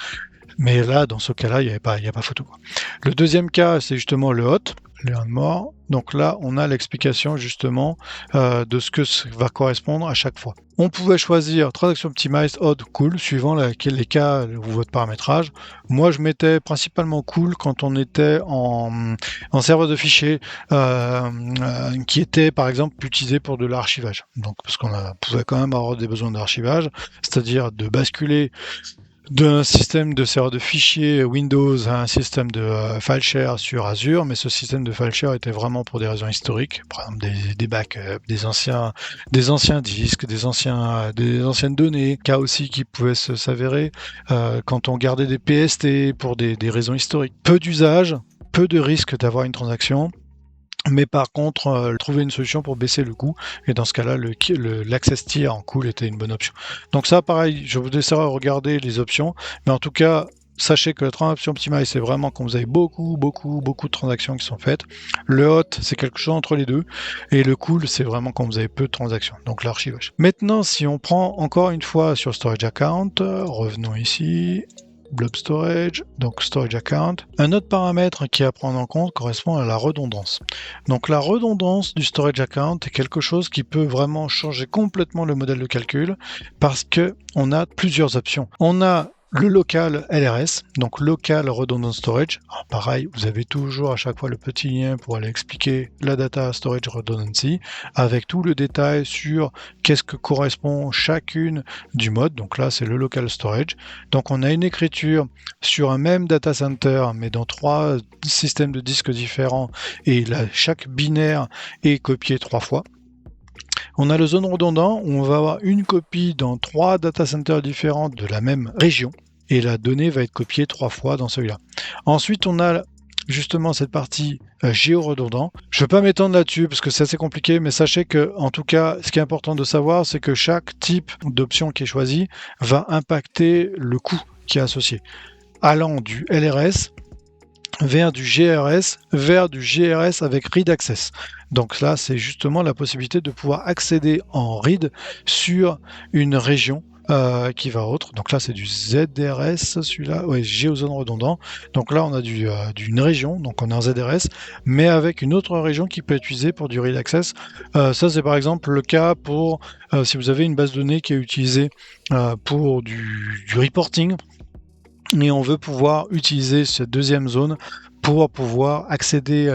Mais là, dans ce cas-là, il n'y a pas photo, quoi. Le deuxième cas, c'est justement le hot, le mort. Donc là, on a l'explication justement de ce que va correspondre à chaque fois. On pouvait choisir transaction optimized, odd, cool, suivant les cas ou votre paramétrage. Moi, je mettais principalement cool quand on était en serveur de fichiers qui était, par exemple, utilisé pour de l'archivage. Donc, parce qu'on pouvait quand même avoir des besoins d'archivage, c'est-à-dire de basculer d'un système de serveur de fichiers Windows à un système de file share sur Azure, mais ce système de file share était vraiment pour des raisons historiques, par exemple des backups, des anciens disques, des anciennes données, cas aussi qui pouvaient s'avérer quand on gardait des PST pour des raisons historiques. Peu d'usage, peu de risque d'avoir une transaction. Mais par contre, trouver une solution pour baisser le coût, et dans ce cas-là, l'access tier en cool était une bonne option. Donc ça, pareil, je vous laisserai regarder les options, mais en tout cas, sachez que la transaction optimized, c'est vraiment quand vous avez beaucoup de transactions qui sont faites. Le hot, c'est quelque chose entre les deux, et le cool, c'est vraiment quand vous avez peu de transactions, donc l'archivage. Maintenant, si on prend encore une fois sur Storage Account, revenons ici, Blob Storage, donc Storage Account. Un autre paramètre qui est à prendre en compte correspond à la redondance. Donc la redondance du Storage Account est quelque chose qui peut vraiment changer complètement le modèle de calcul parce que on a plusieurs options. On a le local LRS, donc Local Redundant Storage. Alors pareil, vous avez toujours à chaque fois le petit lien pour aller expliquer la Data Storage Redundancy avec tout le détail sur qu'est-ce que correspond chacune du mode. Donc là, c'est le Local Storage. Donc on a une écriture sur un même data center, mais dans 3 systèmes de disques différents, et là, chaque binaire est copié 3 fois. On a le zone redondant où on va avoir une copie dans 3 data centers différents de la même région et la donnée va être copiée 3 fois dans celui-là. Ensuite, on a justement cette partie géoredondant. Je ne vais pas m'étendre là-dessus parce que c'est assez compliqué, mais sachez que, en tout cas, ce qui est important de savoir, c'est que chaque type d'option qui est choisi va impacter le coût qui est associé. Allant du LRS vers du GRS, vers du GRS avec Read Access. Donc là, c'est justement la possibilité de pouvoir accéder en read sur une région qui va autre. Donc là, c'est du ZRS, celui-là, ouais, géozone redondant. Donc là, on a d'une région, donc on est en ZRS, mais avec une autre région qui peut être utilisée pour du read access. Ça, c'est par exemple le cas pour si vous avez une base de données qui est utilisée pour du reporting. et on veut pouvoir utiliser cette deuxième zone pour pouvoir accéder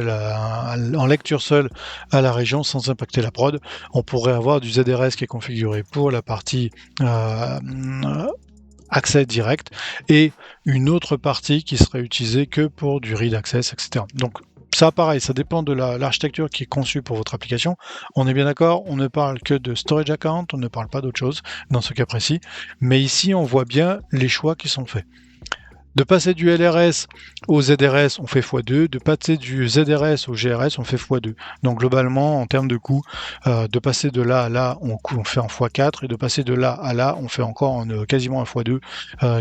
en lecture seule à la région sans impacter la prod. On pourrait avoir du ZRS qui est configuré pour la partie accès direct et une autre partie qui serait utilisée que pour du read access, etc. Donc ça, pareil, ça dépend de l'architecture qui est conçue pour votre application. On est bien d'accord, on ne parle que de storage account, on ne parle pas d'autre chose dans ce cas précis. Mais ici, on voit bien les choix qui sont faits. De passer du LRS au ZRS, on fait x2. De passer du ZRS au GRS, on fait x2. Donc globalement, en termes de coût, de passer de là à là, on fait en x4. Et de passer de là à là, on fait encore quasiment un x2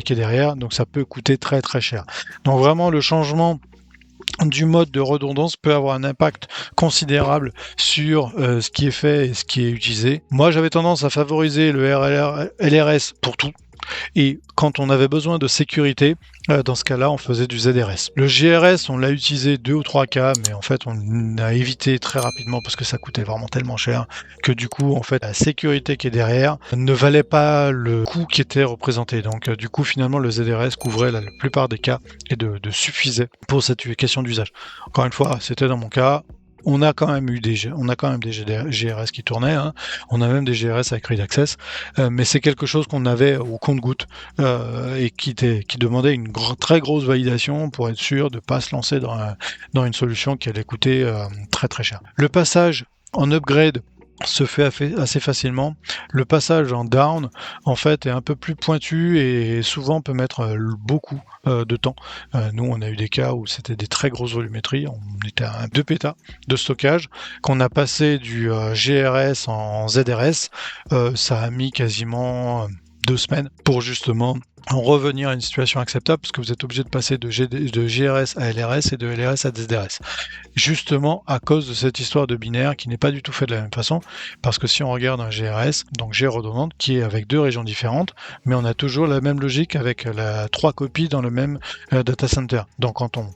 qui est derrière. Donc ça peut coûter très très cher. Donc vraiment, le changement du mode de redondance peut avoir un impact considérable sur ce qui est fait et ce qui est utilisé. Moi, j'avais tendance à favoriser le LRS pour tout. Et quand on avait besoin de sécurité, dans ce cas-là, on faisait du ZRS. Le GRS, on l'a utilisé 2 ou 3 cas, mais en fait, on a évité très rapidement parce que ça coûtait vraiment tellement cher que du coup, en fait, la sécurité qui est derrière ne valait pas le coût qui était représenté. Donc, du coup, finalement, le ZRS couvrait la plupart des cas et de suffisait pour cette question d'usage. Encore une fois, c'était dans mon cas. On a quand même des GRS qui tournaient, hein. On a même des GRS avec Read Access, mais c'est quelque chose qu'on avait au compte-goutte et qui demandait une très grosse validation pour être sûr de ne pas se lancer dans une solution qui allait coûter très très cher. Le passage en upgrade se fait assez facilement. Le passage en down, en fait, est un peu plus pointu et souvent peut mettre beaucoup de temps. Nous, on a eu des cas où c'était des très grosses volumétries. On était à 2 pétas de stockage. Qu'on a passé du GRS en ZRS, ça a mis quasiment 2 semaines pour justement en revenir à une situation acceptable, parce que vous êtes obligé de passer de GRS à LRS et de LRS à ZRS. Justement à cause de cette histoire de binaire qui n'est pas du tout fait de la même façon, parce que si on regarde un GRS, donc G redondante, qui est avec 2 régions différentes, mais on a toujours la même logique avec 3 copies dans le même data center. Donc quand on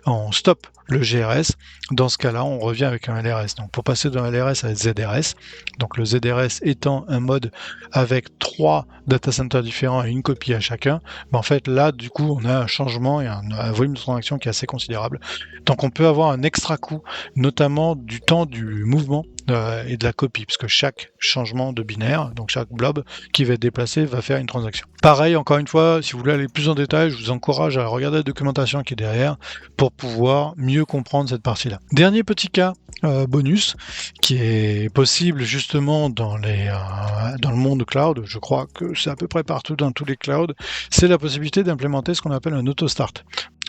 on stoppe le GRS, dans ce cas-là, on revient avec un LRS. Donc pour passer d'un LRS à ZRS, donc le ZRS étant un mode avec 3 data centers différents et une copie à chacun, en fait là, du coup, on a un changement et un volume de transaction qui est assez considérable. Donc on peut avoir un extra coût, notamment du temps du mouvement et de la copie, parce que chaque changement de binaire, donc chaque blob qui va être déplacé, va faire une transaction. Pareil, encore une fois, si vous voulez aller plus en détail, je vous encourage à regarder la documentation qui est derrière pour pouvoir mieux comprendre cette partie-là. Dernier petit cas bonus qui est possible justement dans le monde cloud, je crois que c'est à peu près partout dans tous les clouds, c'est la possibilité d'implémenter ce qu'on appelle un auto-start.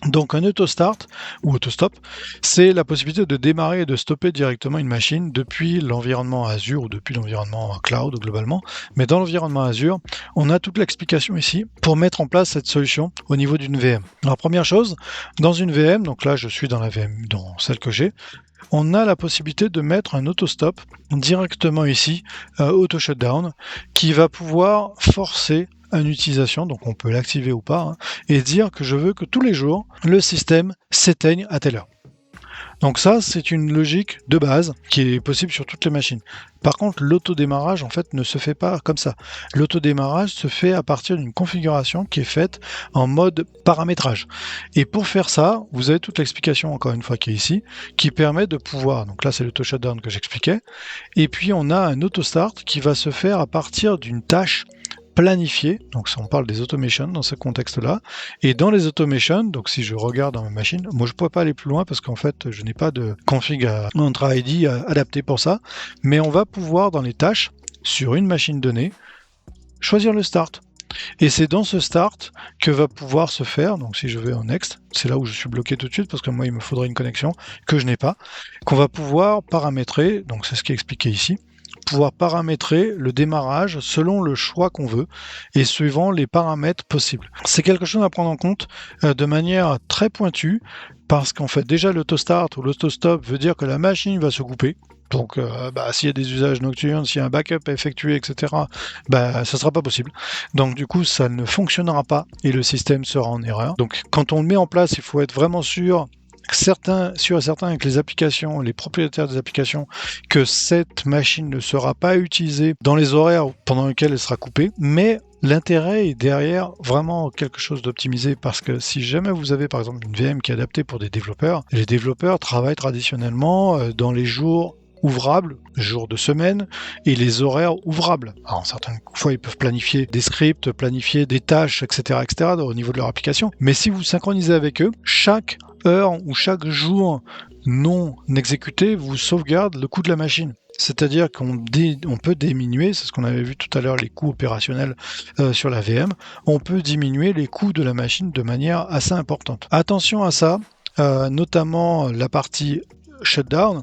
Donc un auto-start ou auto-stop, c'est la possibilité de démarrer et de stopper directement une machine depuis l'environnement Azure ou depuis l'environnement cloud globalement. Mais dans l'environnement Azure, on a toute l'explication ici pour mettre en place cette solution au niveau d'une VM. Alors première chose, dans une VM, donc là je suis dans la VM, dans celle que j'ai, on a la possibilité de mettre un auto-stop directement ici, auto-shutdown, qui va pouvoir forcer une utilisation, donc on peut l'activer ou pas, hein, et dire que je veux que tous les jours, le système s'éteigne à telle heure. Donc ça, c'est une logique de base qui est possible sur toutes les machines. Par contre, l'autodémarrage, en fait, ne se fait pas comme ça. L'autodémarrage se fait à partir d'une configuration qui est faite en mode paramétrage. Et pour faire ça, vous avez toute l'explication, encore une fois, qui est ici, qui permet de pouvoir, donc là, c'est l'auto-shutdown que j'expliquais, et puis on a un auto-start qui va se faire à partir d'une tâche planifié, donc on parle des automations dans ce contexte-là, et dans les automations, donc si je regarde dans ma machine, moi je ne pourrais pas aller plus loin parce qu'en fait je n'ai pas de config Entra ID adapté pour ça, mais on va pouvoir dans les tâches, sur une machine donnée, choisir le start. Et c'est dans ce start que va pouvoir se faire, donc si je vais en next, c'est là où je suis bloqué tout de suite parce que moi il me faudrait une connexion que je n'ai pas, qu'on va pouvoir paramétrer, donc c'est ce qui est expliqué ici, pouvoir paramétrer le démarrage selon le choix qu'on veut et suivant les paramètres possibles. C'est quelque chose à prendre en compte de manière très pointue parce qu'en fait déjà l'autostart ou l'autostop veut dire que la machine va se couper. Donc s'il y a des usages nocturnes, s'il y a un backup à effectuer, etc., ça ne sera pas possible. Donc du coup ça ne fonctionnera pas et le système sera en erreur. Donc quand on le met en place, il faut être vraiment sûr et certain avec les applications, les propriétaires des applications, que cette machine ne sera pas utilisée dans les horaires pendant lesquels elle sera coupée, mais l'intérêt est derrière vraiment quelque chose d'optimisé, parce que si jamais vous avez par exemple une VM qui est adaptée pour des développeurs, les développeurs travaillent traditionnellement dans les jours ouvrables, jours de semaine, et les horaires ouvrables. Alors certaines fois ils peuvent planifier des scripts, planifier des tâches, etc., au niveau de leur application. Mais si vous synchronisez avec eux, chaque heure ou chaque jour non exécuté vous sauvegarde le coût de la machine. C'est-à-dire qu'on peut diminuer, c'est ce qu'on avait vu tout à l'heure, les coûts opérationnels sur la VM, on peut diminuer les coûts de la machine de manière assez importante. Attention à ça, notamment la partie shutdown.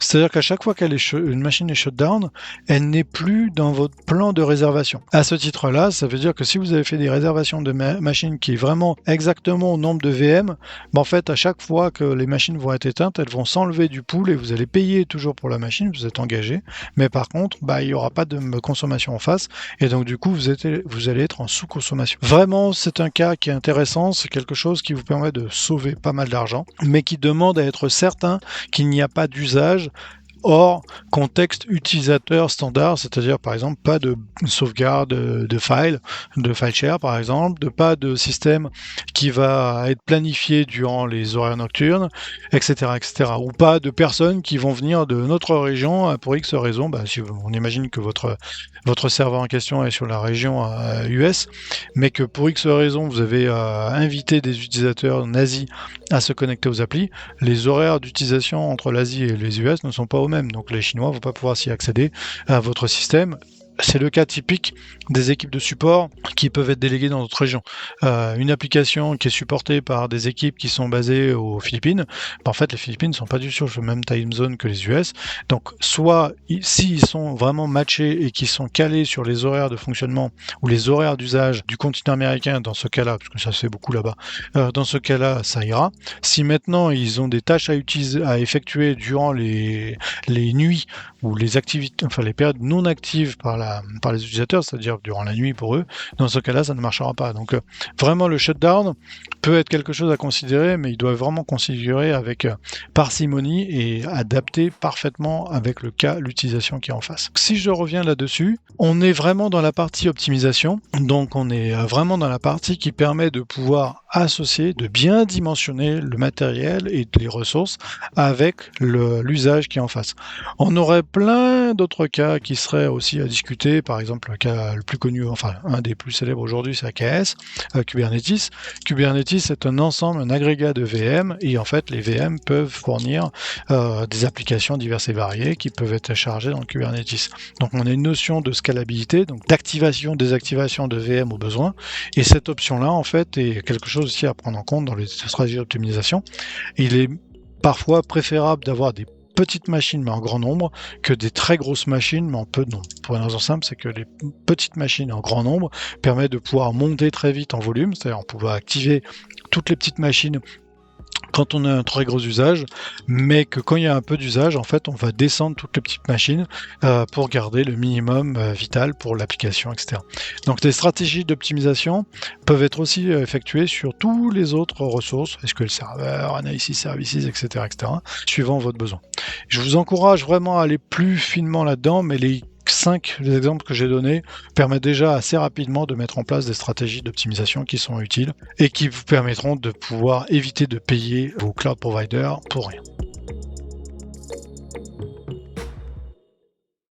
C'est-à-dire qu'à chaque fois qu'une machine est shutdown, elle n'est plus dans votre plan de réservation. À ce titre-là, ça veut dire que si vous avez fait des réservations de machines qui est vraiment exactement au nombre de VM, en fait, à chaque fois que les machines vont être éteintes, elles vont s'enlever du pool et vous allez payer toujours pour la machine, vous êtes engagé. Mais par contre, il n'y aura pas de consommation en face et donc du coup, vous allez être en sous-consommation. Vraiment, c'est un cas qui est intéressant, c'est quelque chose qui vous permet de sauver pas mal d'argent, mais qui demande à être certain qu'il n'y a pas d'usage hors contexte utilisateur standard, c'est-à-dire par exemple pas de sauvegarde de file share par exemple, pas de système qui va être planifié durant les horaires nocturnes, etc., ou pas de personnes qui vont venir de notre région pour X raison. Si on imagine que votre serveur en question est sur la région US, mais que pour X raison vous avez invité des utilisateurs nazis à se connecter aux applis, les horaires d'utilisation entre l'Asie et les US ne sont pas aux mêmes, donc les Chinois ne vont pas pouvoir s'y accéder à votre système. C'est le cas typique des équipes de support qui peuvent être déléguées dans d'autres régions. Une application qui est supportée par des équipes qui sont basées aux Philippines, en fait, les Philippines ne sont pas du tout sur la même time zone que les US. Donc, soit s'ils sont vraiment matchés et qu'ils sont calés sur les horaires de fonctionnement ou les horaires d'usage du continent américain, dans ce cas-là, parce que ça se fait beaucoup là-bas, dans ce cas-là, ça ira. Si maintenant ils ont des tâches à effectuer durant les nuits ou les activités, enfin les périodes non actives par les utilisateurs, c'est-à-dire durant la nuit pour eux, dans ce cas-là, ça ne marchera pas. Donc vraiment, le shutdown peut être quelque chose à considérer, mais il doit vraiment considérer avec parcimonie et adapter parfaitement avec l'utilisation qui est en face. Si je reviens là-dessus, on est vraiment dans la partie optimisation, donc on est vraiment dans la partie qui permet de pouvoir associer, de bien dimensionner le matériel et les ressources avec l'usage qui est en face. On aurait plein d'autres cas qui seraient aussi à discuter. Par exemple, le cas le plus connu, enfin un des plus célèbres aujourd'hui, c'est AKS, Kubernetes. Kubernetes est un ensemble, un agrégat de VM, et en fait les VM peuvent fournir des applications diverses et variées qui peuvent être chargées dans le Kubernetes. Donc on a une notion de scalabilité, donc d'activation, désactivation de VM au besoin, et cette option-là en fait est quelque chose aussi à prendre en compte dans les stratégies d'optimisation. Il est parfois préférable d'avoir des petites machines mais en grand nombre que des très grosses machines mais en peu de nombre. Pour une raison simple, c'est que les petites machines en grand nombre permettent de pouvoir monter très vite en volume, c'est-à-dire on peut activer toutes les petites machines quand on a un très gros usage, mais que quand il y a un peu d'usage, en fait, on va descendre toutes les petites machines pour garder le minimum vital pour l'application, etc. Donc, les stratégies d'optimisation peuvent être aussi effectuées sur tous les autres ressources, SQL Server, Analysis Services, etc., suivant votre besoin. Je vous encourage vraiment à aller plus finement là-dedans, mais les exemples que j'ai donnés permettent déjà assez rapidement de mettre en place des stratégies d'optimisation qui sont utiles et qui vous permettront de pouvoir éviter de payer vos cloud providers pour rien.